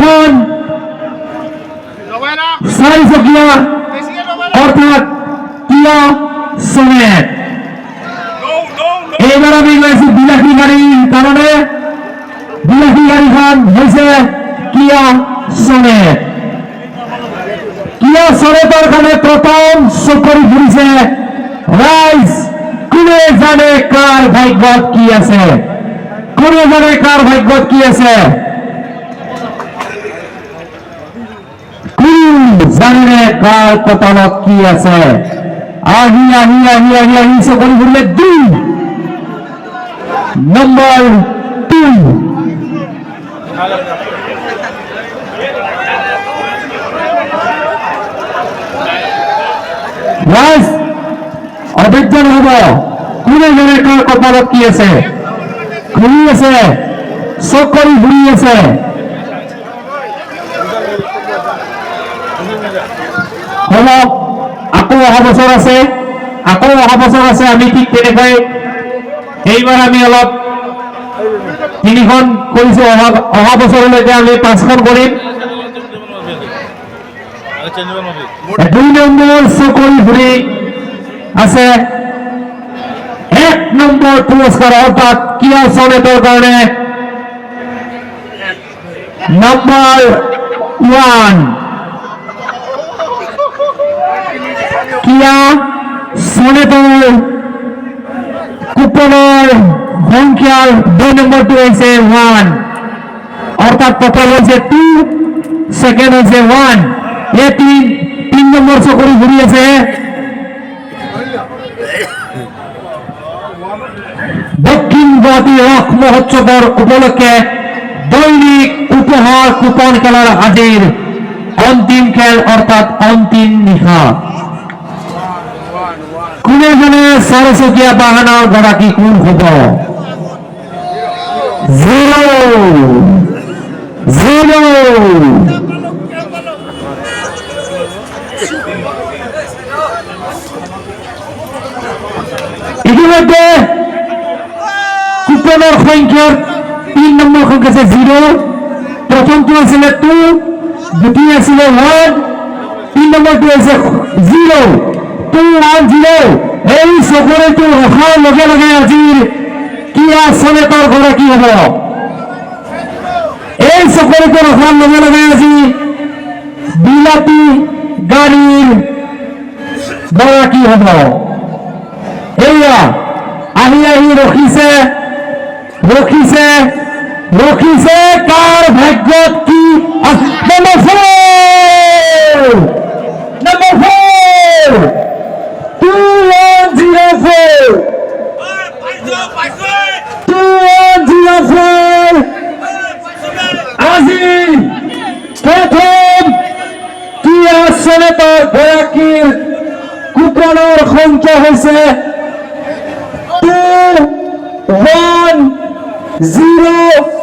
এখন 4 চকিয়া অর্থাৎ কিয়া সনেট। এইবার আমি গেছি বিলাসী গাড়ি, তার মানে বিলাসী গাড়িখন হয়েছে কিয়া সনেট। কিয়া সনেটৰ কাৰণে প্ৰথম চকৰি ফুৰিছে ৰাইজ। কোনে জানে কাৰ ভাগ্যত কি আছে? কোনে জানে কাৰ ভাগ্যত কি আছে? জানে কাৰ কপালত কি আছে? আহি আহি আহি আহি আহি চকৰি ফুৰিলে 2 নম্বৰ 2। ৰাইজ অভিজ্ঞান হব কোনে জানে কাৰ কপালত কি আছে? ঘূৰি আছে, চকৰি ঘূৰি আছে। হব আকৌ অহা বছৰ আছে, আকৌ অহা বছৰ আছে। আমি ঠিক তেনেকৈ এইবাৰ আমি অলপ 3খন কৰিছো, অহা বছৰলৈকে আমি 5খন কৰিম। 2 নম্বৰ চকৰি ঘূৰি আছে। 1 নম্বৰ পুৰস্কাৰ অৰ্থাৎ কিয়া সনেটৰ কাৰণে নম্বৰ 1 কিয়া সনেটৰ কুপনৰ সংখ্যাৰ 2 নম্বৰটো হৈছে 1, অৰ্থাৎ প্ৰথম হৈছে 2, সেকেন্ড হৈছে 1। এই 3 নম্বৰ চকৰি ঘূৰি আছে। দক্ষিণ গুৱাহাটী ৰস মহোৎসৱৰ উপলক্ষে দৈনিক উপহাৰ কুপন খেলাৰ হাজিৰ অন্তিম খেল অৰ্থাৎ অন্তিম নিশা। কোনে জানে সৰস্বতীয়া বাহানাৰ গৰাকী কোন হব? 0 ইতিমধ্যে কুপনেৰ সংখ্যাৰ 3 নম্বৰ সংখ্যা আছে 0, প্ৰথমটো আছিল 2, দ্বিতীয় আছিল 1, 3 নম্বৰটো আছে 0, 2, 1, 0। এই চকৰিটো ৰখাৰ লগে লগে আজিৰ কিয়া সনেটৰ গৰাকী হব? এই চকৰিটো ৰখাৰ লগে লগে আজি বিলাতী গাড়ীৰ গৰাকী হব। এয়া আহি আহি ৰখিছে ৰখিছে ৰখিছে, কাৰ ভাগ্যত কি আছে? নম্বৰ 4 2104 2104। আজি প্ৰথম কিয়া সনেটৰ গৰাকীৰ কুপনৰ সংখ্যা হৈছে 210।